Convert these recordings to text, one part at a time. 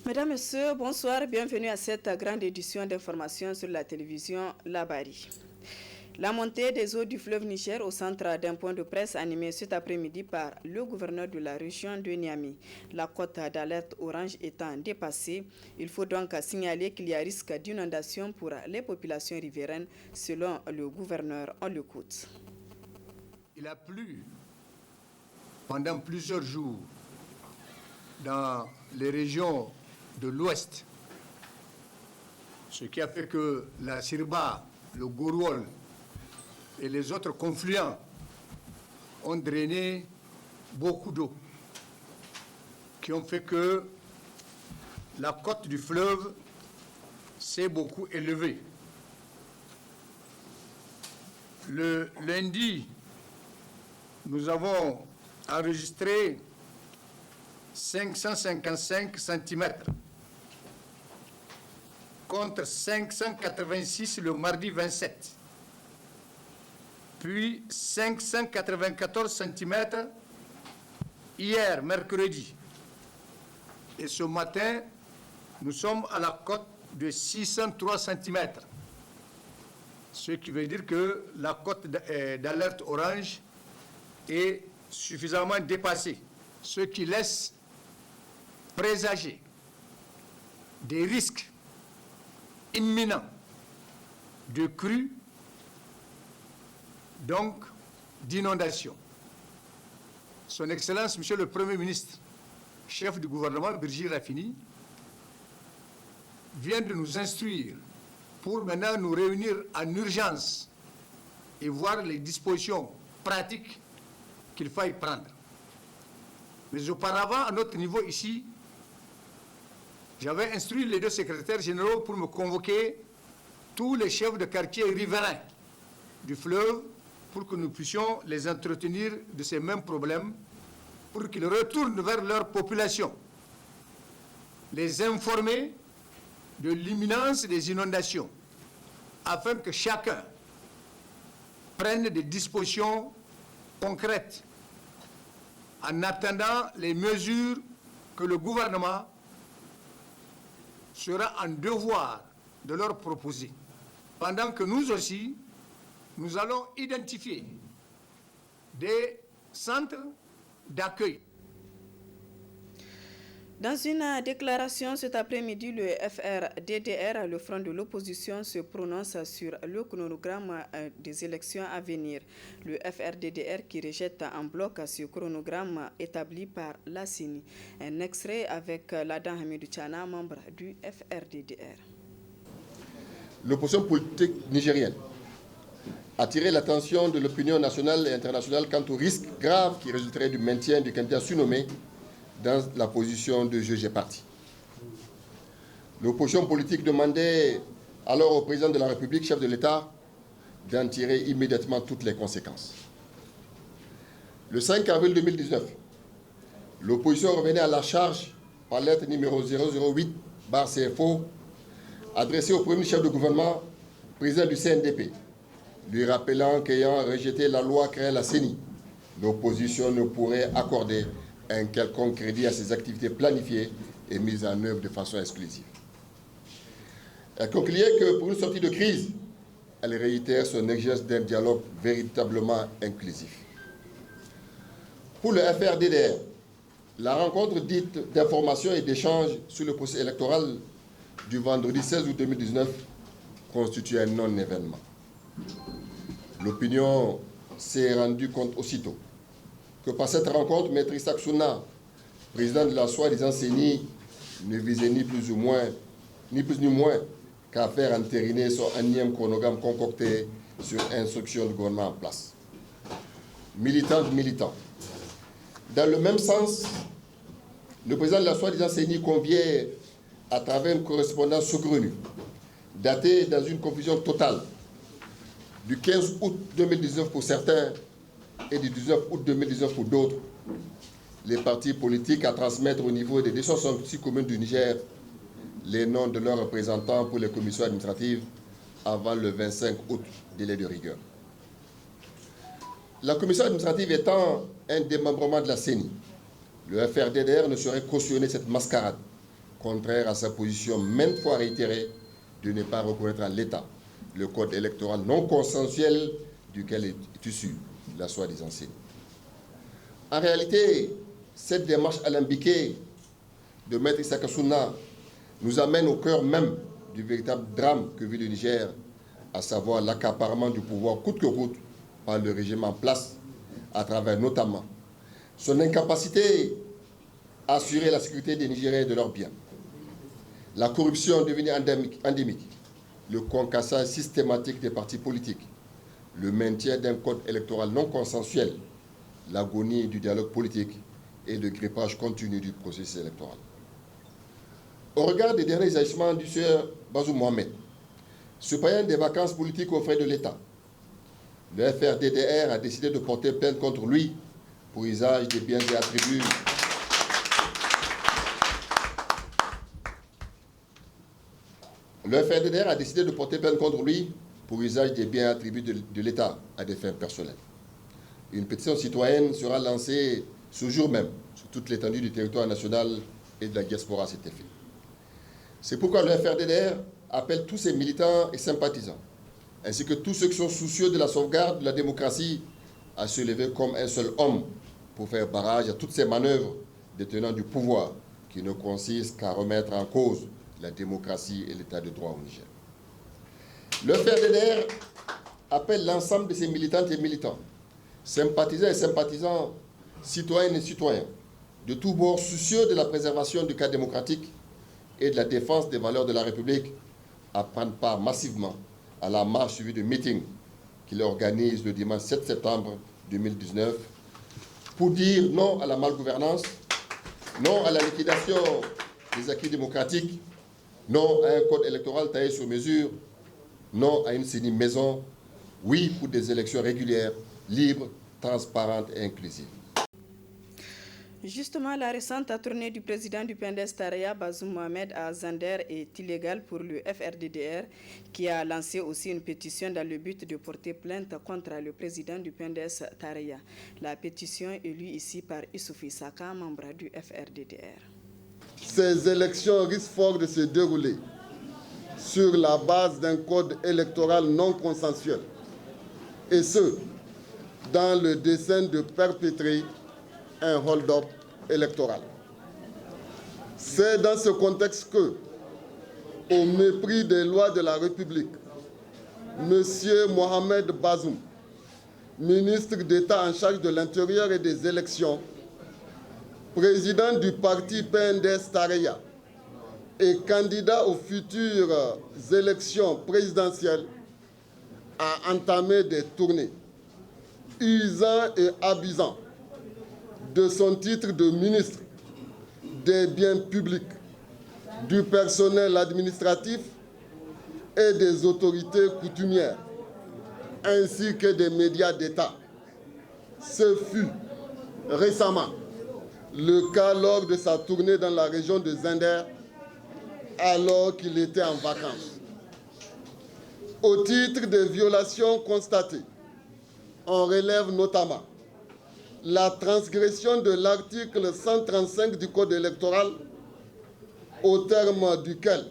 Mesdames, Messieurs, bonsoir. Bienvenue à cette grande édition d'information sur la télévision Labari. La montée des eaux du fleuve Niger au centre d'un point de presse animé cet après-midi par le gouverneur de la région de Niamey. La cote d'alerte orange étant dépassée, il faut donc signaler qu'il y a risque d'inondation pour les populations riveraines selon le gouverneur. On l'écoute. Il a plu pendant plusieurs jours dans les régions de l'Ouest, ce qui a fait que la Sirba, le Gourouol et les autres confluents ont drainé beaucoup d'eau, qui ont fait que la côte du fleuve s'est beaucoup élevée. Le lundi, nous avons enregistré 555 cm contre 586 le mardi 27, puis 594 cm hier, mercredi. Et ce matin, nous sommes à la cote de 603 cm, ce qui veut dire que la cote d'alerte orange est suffisamment dépassée, ce qui laisse présager des risques imminents de crues, donc d'inondation. Son Excellence, Monsieur le Premier ministre, chef du gouvernement, Birji Rafini, vient de nous instruire pour maintenant nous réunir en urgence et voir les dispositions pratiques qu'il faille prendre. Mais auparavant, à notre niveau ici, j'avais instruit les deux secrétaires généraux pour me convoquer tous les chefs de quartier riverains du fleuve pour que nous puissions les entretenir de ces mêmes problèmes, pour qu'ils retournent vers leur population, les informer de l'imminence des inondations, afin que chacun prenne des dispositions concrètes en attendant les mesures que le gouvernement sera en devoir de leur proposer. Pendant que nous aussi, nous allons identifier des centres d'accueil. Dans une déclaration cet après-midi, le FRDDR, le Front de l'opposition, se prononce sur le chronogramme des élections à venir. Le FRDDR qui rejette en bloc ce chronogramme établi par la CENI. Un extrait avec Ladan Hamidou Tchana, membre du FRDDR. L'opposition politique nigérienne a tiré l'attention de l'opinion nationale et internationale quant aux risques graves qui résulteraient du maintien du candidat surnommé dans la position de juge et parti. L'opposition politique demandait alors au président de la République, chef de l'État, d'en tirer immédiatement toutes les conséquences. Le 5 avril 2019, l'opposition revenait à la charge par lettre numéro 008/CFO adressée au premier chef de gouvernement, président du CNDP, lui rappelant qu'ayant rejeté la loi créant la CENI, l'opposition ne pourrait accorder un quelconque crédit à ses activités planifiées et mises en œuvre de façon exclusive. Elle concluait que pour une sortie de crise, elle réitère son exigence d'un dialogue véritablement inclusif. Pour le FRDDR, la rencontre dite d'information et d'échange sur le processus électoral du vendredi 16 août 2019 constitue un non-événement. L'opinion s'est rendue compte aussitôt que par cette rencontre, Maître Issa Souna, président de la soi-disant CENI, ne visait ni plus ni moins qu'à faire entériner son énième chronogramme concocté sur instruction du gouvernement en place. Militants. Dans le même sens, le président de la soi-disant CENI conviait, à travers une correspondance saugrenue, datée dans une confusion totale, du 15 août 2019 pour certains et du 19 août 2019 pour d'autres, les partis politiques à transmettre au niveau des 266 communes du Niger les noms de leurs représentants pour les commissions administratives avant le 25 août, délai de rigueur. La commission administrative étant un démembrement de la CENI, le FRDDR ne saurait cautionner cette mascarade contraire à sa position maintes fois réitérée de ne pas reconnaître à l'État le code électoral non consensuel duquel est issu la soi-disant CENI. En réalité, cette démarche alambiquée de Maître Issa Kassouna nous amène au cœur même du véritable drame que vit le Niger, à savoir l'accaparement du pouvoir coûte que coûte par le régime en place, à travers notamment son incapacité à assurer la sécurité des Nigériens et de leurs biens, la corruption devenue endémique, le concassage systématique des partis politiques, le maintien d'un code électoral non consensuel, l'agonie du dialogue politique et le grippage continu du processus électoral. Au regard des derniers agissements du sieur Bazoum Mohamed, se payant des vacances politiques aux frais de l'État, le FRDDR a décidé de porter plainte contre lui pour usage des biens et attributs Le FRDDR a décidé de porter plainte contre lui pour usage des biens attribués de l'État à des fins personnelles. Une pétition citoyenne sera lancée ce jour même sur toute l'étendue du territoire national et de la diaspora à cet effet. C'est pourquoi le FRDDR appelle tous ses militants et sympathisants, ainsi que tous ceux qui sont soucieux de la sauvegarde de la démocratie, à se lever comme un seul homme pour faire barrage à toutes ces manœuvres des tenants du pouvoir qui ne consistent qu'à remettre en cause la démocratie et l'état de droit au Niger. Le FRDDR appelle l'ensemble de ses militantes et militants, sympathisants et sympathisants, citoyennes et citoyens, de tous bords soucieux de la préservation du cadre démocratique et de la défense des valeurs de la République, à prendre part massivement à la marche suivie de meeting qu'il organise le dimanche 7 septembre 2019 pour dire non à la malgouvernance, non à la liquidation des acquis démocratiques, non à un code électoral taillé sur mesure, non à une CENI maison, oui pour des élections régulières, libres, transparentes et inclusives. Justement, la récente tournée du président du PNDS Taraya, Bazoum Mohamed, à Zander est illégale pour le FRDDR, qui a lancé aussi une pétition dans le but de porter plainte contre le président du PNDS Taraya. La pétition est lue ici par Issouf Issaka, membre du FRDDR. Ces élections risquent fort de se dérouler sur la base d'un code électoral non consensuel, et ce, dans le dessein de perpétrer un hold-up électoral. C'est dans ce contexte que, au mépris des lois de la République, M. Mohamed Bazoum, ministre d'État en charge de l'Intérieur et des élections, président du parti PNDS Taraya et candidat aux futures élections présidentielles, a entamé des tournées usant et abusant de son titre de ministre des biens publics, du personnel administratif et des autorités coutumières, ainsi que des médias d'État. Ce fut récemment le cas lors de sa tournée dans la région de Zander, alors qu'il était en vacances. Au titre des violations constatées, on relève notamment la transgression de l'article 135 du Code électoral, au terme duquel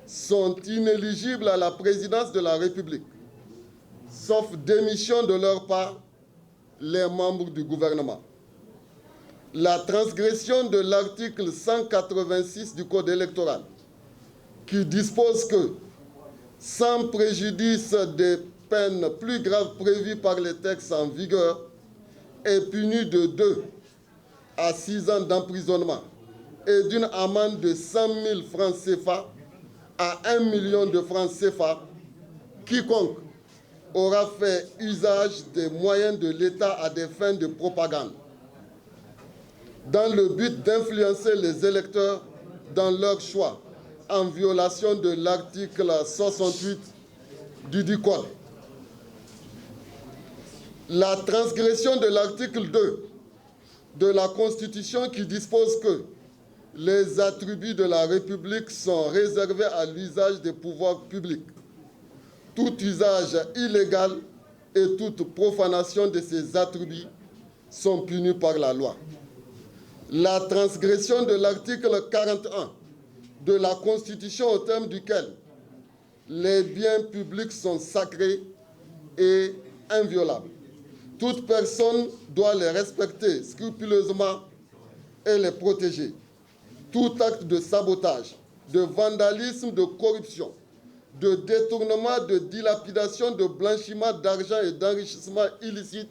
sont inéligibles à la présidence de la République, sauf démission de leur part, les membres du gouvernement. La transgression de l'article 186 du Code électoral, qui dispose que, sans préjudice des peines plus graves prévues par les textes en vigueur, est puni de 2 à 6 ans d'emprisonnement et d'une amende de 100 000 francs CFA à 1 million de francs CFA, quiconque aura fait usage des moyens de l'État à des fins de propagande, dans le but d'influencer les électeurs dans leur choix, en violation de l'article 68 du Code. La transgression de l'article 2 de la Constitution qui dispose que les attributs de la République sont réservés à l'usage des pouvoirs publics. Tout usage illégal et toute profanation de ces attributs sont punis par la loi. La transgression de l'article 41 de la Constitution au terme duquel les biens publics sont sacrés et inviolables. Toute personne doit les respecter scrupuleusement et les protéger. Tout acte de sabotage, de vandalisme, de corruption, de détournement, de dilapidation, de blanchiment d'argent et d'enrichissement illicite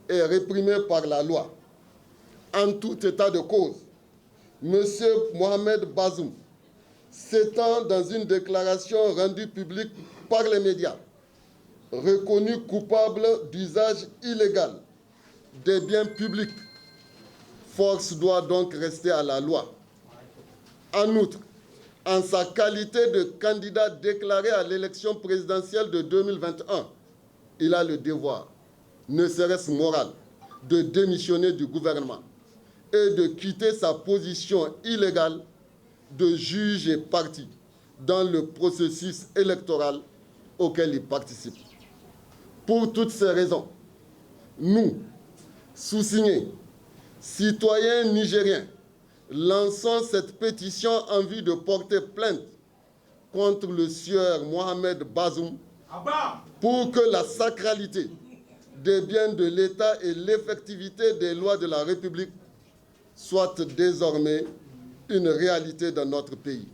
est réprimé par la loi. En tout état de cause, M. Mohamed Bazoum s'étant dans une déclaration rendue publique par les médias, reconnu coupable d'usage illégal des biens publics, force doit donc rester à la loi. En outre, en sa qualité de candidat déclaré à l'élection présidentielle de 2021, il a le devoir, ne serait-ce moral, de démissionner du gouvernement et de quitter sa position illégale de juge et partie dans le processus électoral auquel il participe. Pour toutes ces raisons, nous, sous-signés, citoyens nigériens, lançons cette pétition en vue de porter plainte contre le sieur Mohamed Bazoum pour que la sacralité des biens de l'État et l'effectivité des lois de la République soient désormais une réalité dans notre pays.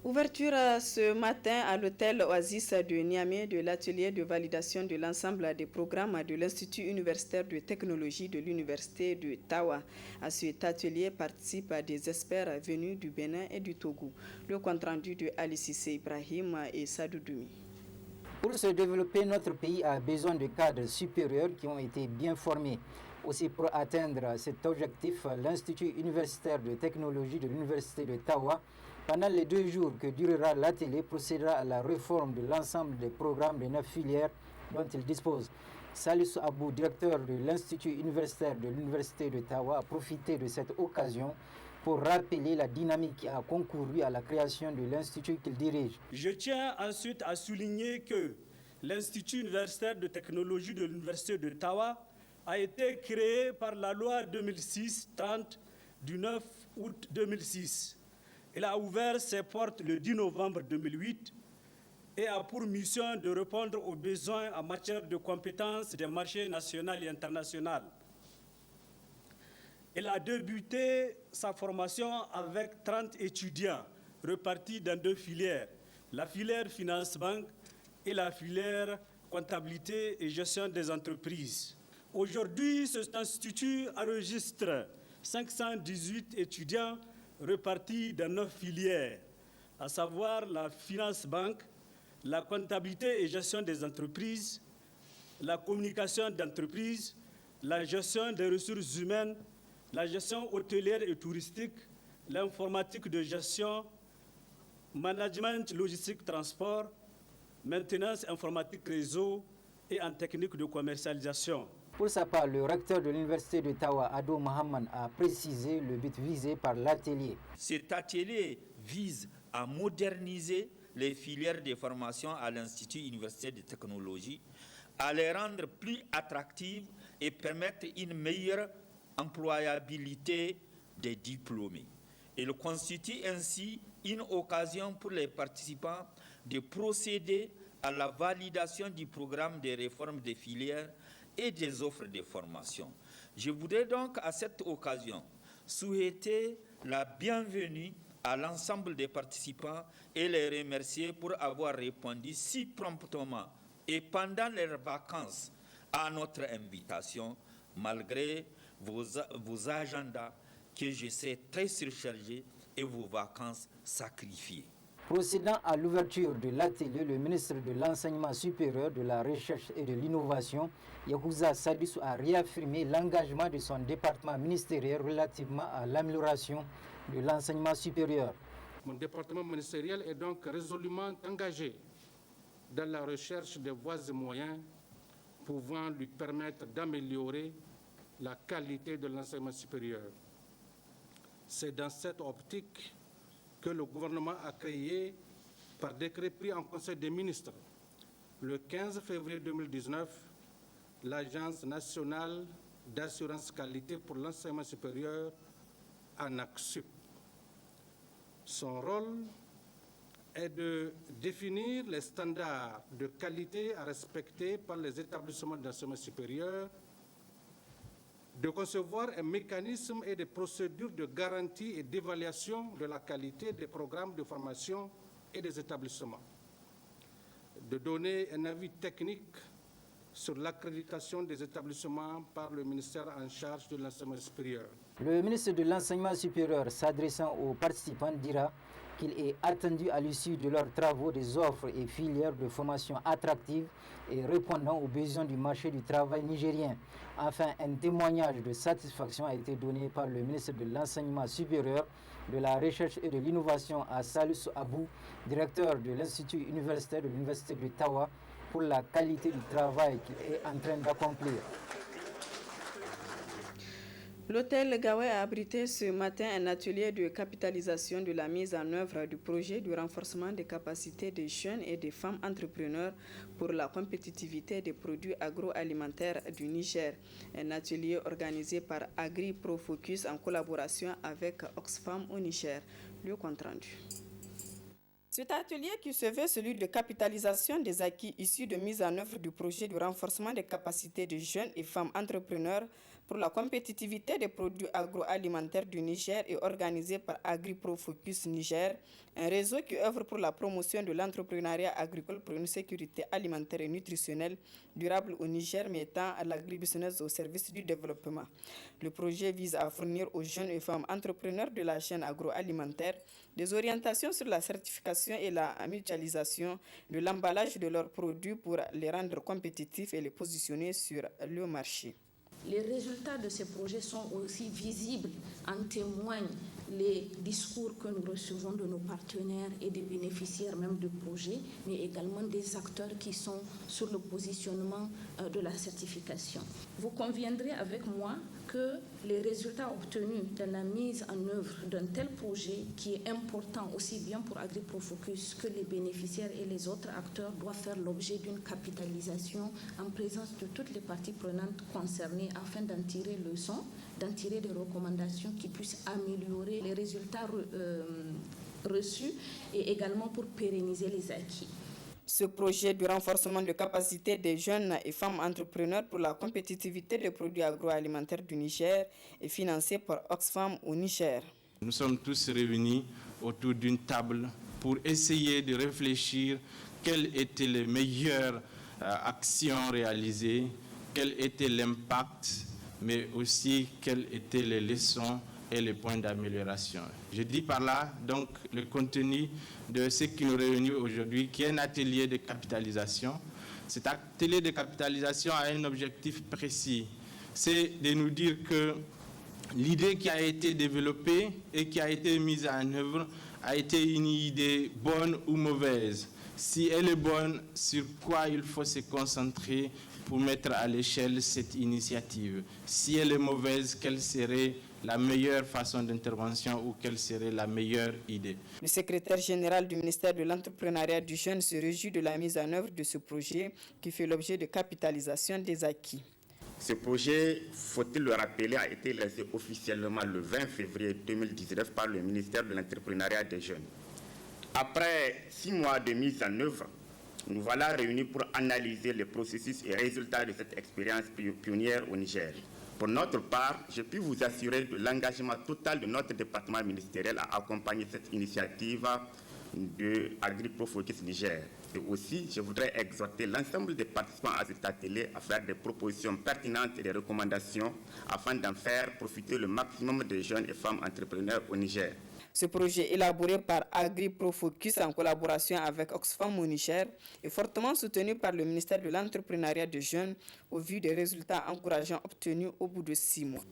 Ouverture ce matin à l'hôtel Oasis de Niamey de l'atelier de validation de l'ensemble des programmes de l'Institut universitaire de technologie de l'Université de Tawa. À cet atelier participent des experts venus du Bénin et du Togo. Le compte-rendu de Ali Cissé Ibrahim et Sadou Doumi. Pour se développer, notre pays a besoin de cadres supérieurs qui ont été bien formés. Aussi, pour atteindre cet objectif, l'Institut universitaire de technologie de l'Université de Tawa, pendant les 2 jours que durera l'atelier, procédera à la réforme de l'ensemble des programmes des 9 filières dont il dispose. Salissou Abou, directeur de l'Institut universitaire de l'Université de Tawa, a profité de cette occasion pour rappeler la dynamique qui a concouru à la création de l'Institut qu'il dirige. Je tiens ensuite à souligner que l'Institut universitaire de technologie de l'Université de Tawa a été créé par la loi 2006-30 du 9 août 2006. Il a ouvert ses portes le 10 novembre 2008 et a pour mission de répondre aux besoins en matière de compétences des marchés nationaux et internationaux. Il a débuté sa formation avec 30 étudiants repartis dans 2 filières, la filière finance-banque et la filière comptabilité et gestion des entreprises. Aujourd'hui, cet institut enregistre 518 étudiants repartis dans 9 filières, à savoir la finance-banque, la comptabilité et gestion des entreprises, la communication d'entreprise, la gestion des ressources humaines, la gestion hôtelière et touristique, l'informatique de gestion, management logistique transport, maintenance informatique réseau et en technique de commercialisation. Pour sa part, le recteur de l'Université de Tawa, Ado Mohamed, a précisé le but visé par l'atelier. Cet atelier vise à moderniser les filières de formation à l'Institut universitaire de technologie, à les rendre plus attractives et permettre une meilleure employabilité des diplômés. Il constitue ainsi une occasion pour les participants de procéder à la validation du programme de réforme des filières et des offres de formation. Je voudrais donc à cette occasion souhaiter la bienvenue à l'ensemble des participants et les remercier pour avoir répondu si promptement et pendant leurs vacances à notre invitation, malgré vos agendas que je sais très surchargés et vos vacances sacrifiées. Procédant à l'ouverture de l'atelier, le ministre de l'Enseignement supérieur, de la Recherche et de l'Innovation, Yahouza Sadissou, a réaffirmé l'engagement de son département ministériel relativement à l'amélioration de l'enseignement supérieur. Mon département ministériel est donc résolument engagé dans la recherche des voies et moyens pouvant lui permettre d'améliorer la qualité de l'enseignement supérieur. C'est dans cette optique que le gouvernement a créé, par décret pris en Conseil des ministres, le 15 février 2019, l'Agence nationale d'assurance qualité pour l'enseignement supérieur, ANAQ-Sup. Son rôle est de définir les standards de qualité à respecter par les établissements d'enseignement supérieur, de concevoir un mécanisme et des procédures de garantie et d'évaluation de la qualité des programmes de formation et des établissements, de donner un avis technique sur l'accréditation des établissements par le ministère en charge de l'enseignement supérieur. Le ministre de l'Enseignement supérieur, s'adressant aux participants, dira qu'il est attendu à l'issue de leurs travaux des offres et filières de formation attractives et répondant aux besoins du marché du travail nigérien. Enfin, un témoignage de satisfaction a été donné par le ministre de l'Enseignement supérieur, de la Recherche et de l'Innovation à Salisu Abou, directeur de l'Institut universitaire de l'Université de Tawa, pour la qualité du travail qu'il est en train d'accomplir. L'hôtel Gawé a abrité ce matin un atelier de capitalisation de la mise en œuvre du projet de renforcement des capacités des jeunes et des femmes entrepreneurs pour la compétitivité des produits agroalimentaires du Niger. Un atelier organisé par AgriProFocus en collaboration avec Oxfam au Niger. Le compte rendu. Cet atelier qui se veut celui de capitalisation des acquis issus de mise en œuvre du projet de renforcement des capacités de jeunes et femmes entrepreneurs pour la compétitivité des produits agroalimentaires du Niger est organisé par AgriProFocus Niger, un réseau qui œuvre pour la promotion de l'entrepreneuriat agricole pour une sécurité alimentaire et nutritionnelle durable au Niger, mettant l'agribusiness au service du développement. Le projet vise à fournir aux jeunes et femmes entrepreneurs de la chaîne agroalimentaire des orientations sur la certification et la mutualisation de l'emballage de leurs produits pour les rendre compétitifs et les positionner sur le marché. Les résultats de ces projets sont aussi visibles, en témoignent les discours que nous recevons de nos partenaires et des bénéficiaires même de projets, mais également des acteurs qui sont sur le positionnement de la certification. Vous conviendrez avec moi que les résultats obtenus dans la mise en œuvre d'un tel projet, qui est important aussi bien pour AgriProFocus que les bénéficiaires et les autres acteurs, doivent faire l'objet d'une capitalisation en présence de toutes les parties prenantes concernées afin d'en tirer leçon, d'en tirer des recommandations qui puissent améliorer les résultats reçus et également pour pérenniser les acquis. Ce projet de renforcement de capacité des jeunes et femmes entrepreneurs pour la compétitivité des produits agroalimentaires du Niger est financé par Oxfam au Niger. Nous sommes tous réunis autour d'une table pour essayer de réfléchir quelles étaient les meilleures actions réalisées, quel était l'impact, mais aussi quelles étaient les leçons et les points d'amélioration. Je dis par là donc le contenu de ce qui nous réunit aujourd'hui, qui est un atelier de capitalisation. Cet atelier de capitalisation a un objectif précis, c'est de nous dire que l'idée qui a été développée et qui a été mise en œuvre a été une idée bonne ou mauvaise. Si elle est bonne, sur quoi il faut se concentrer pour mettre à l'échelle cette initiative? Si elle est mauvaise, quelle serait la meilleure façon d'intervention ou quelle serait la meilleure idée? Le secrétaire général du ministère de l'Entrepreneuriat du Jeune se réjouit de la mise en œuvre de ce projet qui fait l'objet de capitalisation des acquis. Ce projet, faut-il le rappeler, a été lancé officiellement le 20 février 2019 par le ministère de l'Entrepreneuriat des Jeunes. Après 6 mois de mise en œuvre, nous voilà réunis pour analyser les processus et résultats de cette expérience pionnière au Niger. Pour notre part, je puis vous assurer de l'engagement total de notre département ministériel à accompagner cette initiative de AgriProFocus Niger. Et aussi, je voudrais exhorter l'ensemble des participants à cet atelier à faire des propositions pertinentes et des recommandations afin d'en faire profiter le maximum de jeunes et femmes entrepreneurs au Niger. Ce projet élaboré par AgriProFocus en collaboration avec Oxfam au Niger est fortement soutenu par le ministère de l'Entrepreneuriat des Jeunes au vu des résultats encourageants obtenus au bout de 6 mois.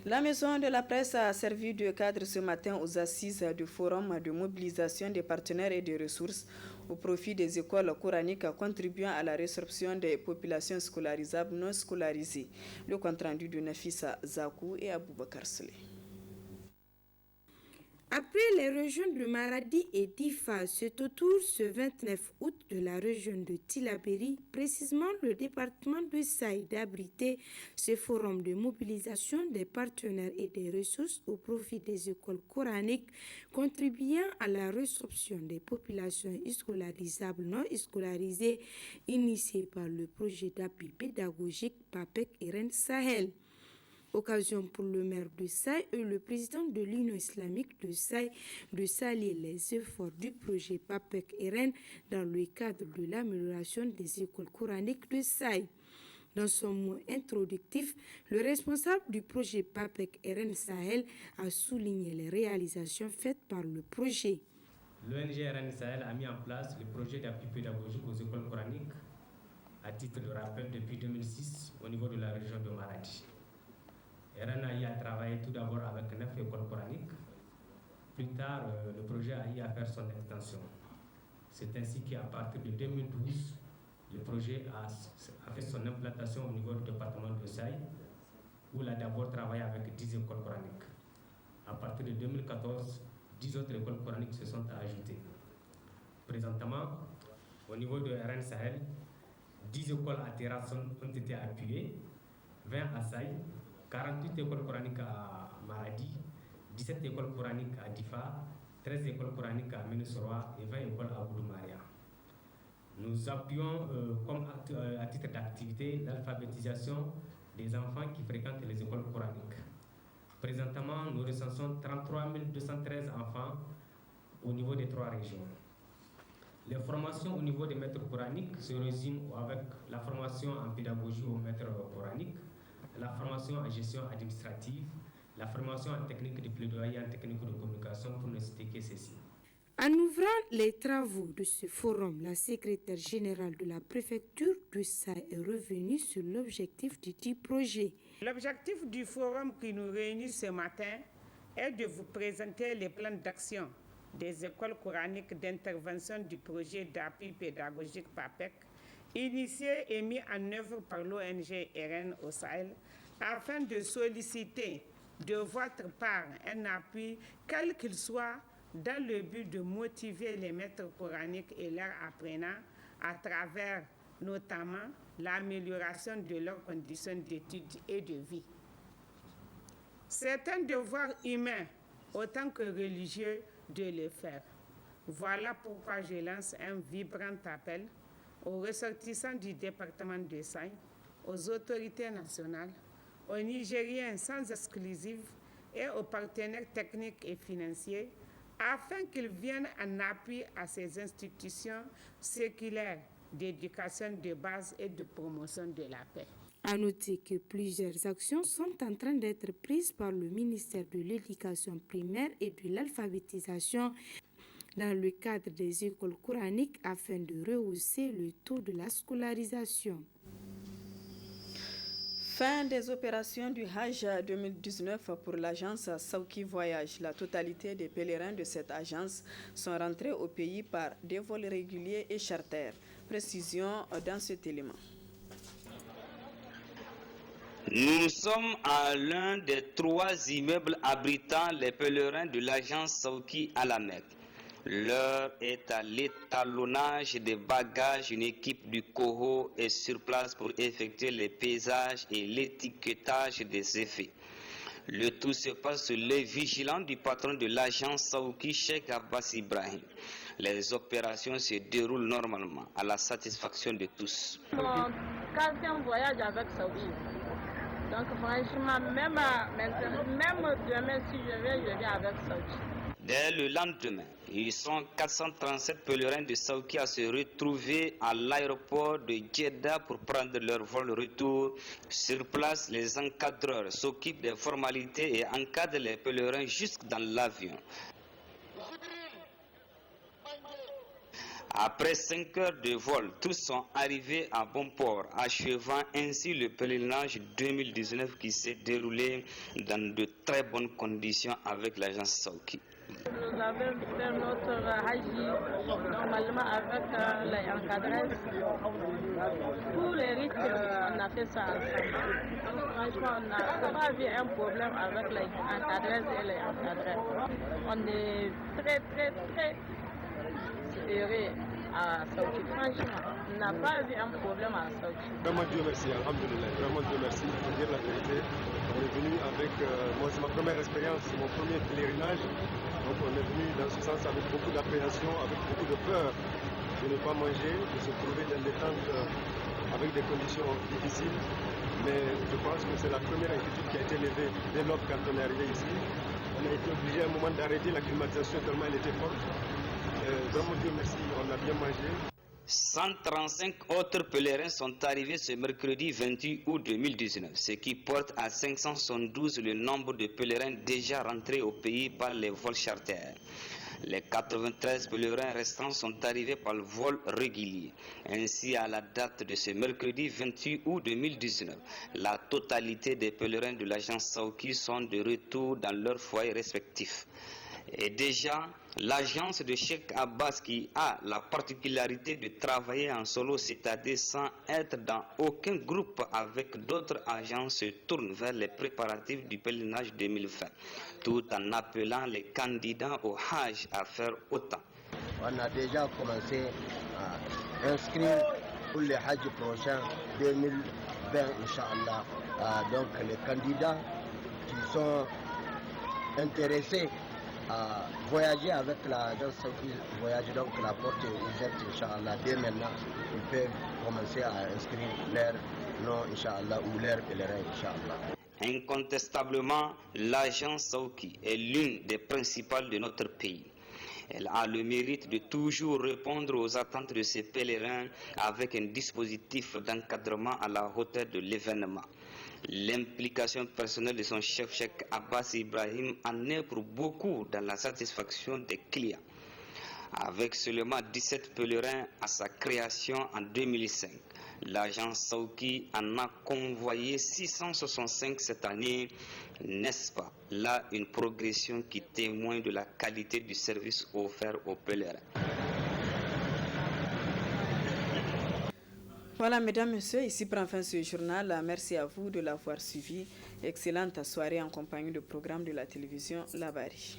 La Maison de la Presse a servi de cadre ce matin aux assises du forum de mobilisation des partenaires et des ressources au profit des écoles coraniques contribuant à la résorption des populations scolarisables non scolarisées. Le compte rendu de Nafissa Zakou et Aboubakar Souley. Après les régions de Maradi et d'Ifa, c'est au tour ce 29 août de la région de Tillabéri, précisément le département de Saï, d'abriter ce forum de mobilisation des partenaires et des ressources au profit des écoles coraniques, contribuant à la résorption des populations scolarisables non scolarisées, initié par le projet d'appui pédagogique PAPEC RN Sahel. Occasion pour le maire de Saï et le président de l'Union islamique de Saï de saluer les efforts du projet PAPEC RN dans le cadre de l'amélioration des écoles coraniques de Saï. Dans son mot introductif, le responsable du projet PAPEC RN Sahel a souligné les réalisations faites par le projet. L'ONG RN Sahel a mis en place le projet d'appui pédagogique aux écoles coraniques, à titre de rappel depuis 2006 au niveau de la région de Maradi. RN a travaillé tout d'abord avec 9 écoles coraniques. Plus tard, le projet a eu à faire son extension. C'est ainsi qu'à partir de 2012, le projet a fait son implantation au niveau du département de Saï, où il a d'abord travaillé avec 10 écoles coraniques. À partir de 2014, 10 autres écoles coraniques se sont ajoutées. Présentement, au niveau de RN Sahel, 10 écoles à terrasse ont été appuyées, 20 à Saï, 48 écoles coraniques à Maradi, 17 écoles coraniques à Difa, 13 écoles coraniques à Ménesoroa et 20 écoles à Boudoumaria. Nous appuyons à titre d'activité l'alphabétisation des enfants qui fréquentent les écoles coraniques. Présentement, nous recensons 33 213 enfants au niveau des 3 régions. Les formations au niveau des maîtres coraniques se résument avec la formation en pédagogie aux maîtres coraniques, la formation en gestion administrative, la formation en technique de plaidoyer et en technique de communication, pour ne citer que ceci. En ouvrant les travaux de ce forum, la secrétaire générale de la préfecture de Saï est revenue sur l'objectif du dit projet. L'objectif du forum qui nous réunit ce matin est de vous présenter les plans d'action des écoles coraniques d'intervention du projet d'appui pédagogique PAPEC, initié et mis en œuvre par l'ONG RN au Sahel, afin de solliciter de votre part un appui, quel qu'il soit, dans le but de motiver les maîtres coraniques et leurs apprenants à travers notamment l'amélioration de leurs conditions d'études et de vie. C'est un devoir humain autant que religieux de le faire. Voilà pourquoi je lance un vibrant appel aux ressortissants du département de Saï, aux autorités nationales, aux Nigériens sans exclusive et aux partenaires techniques et financiers, afin qu'ils viennent en appui à ces institutions séculaires d'éducation de base et de promotion de la paix. À noter que plusieurs actions sont en train d'être prises par le ministère de l'Éducation primaire et de l'alphabétisation dans le cadre des écoles coraniques afin de rehausser le taux de la scolarisation. Fin des opérations du Hajj 2019 pour l'agence Saouki Voyage. La totalité des pèlerins de cette agence sont rentrés au pays par des vols réguliers et charters. Précision dans cet élément. Nous sommes à l'un des 3 immeubles abritant les pèlerins de l'agence Saouki à la Mecque. L'heure est à l'étalonnage des bagages. Une équipe du COHO est sur place pour effectuer les pesages et l'étiquetage des effets. Le tout se passe sous l'œil vigilant du patron de l'agence Saouki, Cheikh Abbas Ibrahim. Les opérations se déroulent normalement à la satisfaction de tous. Mon 4e voyage avec Saouki. Donc franchement, même demain si je viens avec Saouki. Dès le lendemain, ils sont 437 pèlerins de Saouki à se retrouver à l'aéroport de Jeddah pour prendre leur vol retour. Sur place, les encadreurs s'occupent des formalités et encadrent les pèlerins jusque dans l'avion. Après 5 heures de vol, tous sont arrivés à bon port, achevant ainsi le pèlerinage 2019 qui s'est déroulé dans de très bonnes conditions avec l'agence Saouki. Nous avons fait notre Haji normalement avec les encadreurs. Tous les rites, on a fait ça ensemble. Donc, franchement, on n'a pas vu un problème avec les encadreurs et les encadreurs. On est très heureux à Saouti. Franchement, on n'a pas vu un problème à Saouti. Vraiment Dieu merci, alhamdoulilah. Vraiment Dieu merci, pour dire la vérité. On est venu avec, moi c'est ma première expérience, c'est mon premier pèlerinage. Donc on est venu dans ce sens avec beaucoup d'appréhension, avec beaucoup de peur de ne pas manger, de se trouver dans des tentes avec des conditions difficiles. Mais je pense que c'est la première inquiétude qui a été levée dès lors quand on est arrivé ici. On a été obligé à un moment d'arrêter la climatisation tellement elle était forte. Vraiment Dieu merci, on a bien mangé. 135 autres pèlerins sont arrivés ce mercredi 28 août 2019, ce qui porte à 572 le nombre de pèlerins déjà rentrés au pays par les vols charters. Les 93 pèlerins restants sont arrivés par le vol régulier. Ainsi, à la date de ce mercredi 28 août 2019, la totalité des pèlerins de l'agence Saouki sont de retour dans leurs foyers respectifs. Et déjà, l'agence de Cheikh Abbas, qui a la particularité de travailler en solo, c'est-à-dire sans être dans aucun groupe avec d'autres agences, se tourne vers les préparatifs du pèlerinage 2020, tout en appelant les candidats au Hajj à faire autant. On a déjà commencé à inscrire pour le Hajj prochain 2020, Inch'Allah. Donc les candidats qui sont intéressés à voyager avec l'agence Saouki Voyage, donc la porte est ouverte, Inch'Allah. Dès maintenant, ils peuvent commencer à inscrire leur nom, Inch'Allah, ou leur pèlerin, Inch'Allah. Incontestablement, l'agence Saouki est l'une des principales de notre pays. Elle a le mérite de toujours répondre aux attentes de ses pèlerins avec un dispositif d'encadrement à la hauteur de l'événement. L'implication personnelle de son chef Cheikh Abbas Ibrahim en est pour beaucoup dans la satisfaction des clients. Avec seulement 17 pèlerins à sa création en 2005, l'agence Saouki en a convoyé 665 cette année, n'est-ce pas? Là, une progression qui témoigne de la qualité du service offert aux pèlerins. Voilà, mesdames, messieurs, ici prend fin ce journal. Merci à vous de l'avoir suivi. Excellente soirée en compagnie du programme de la télévision Labari.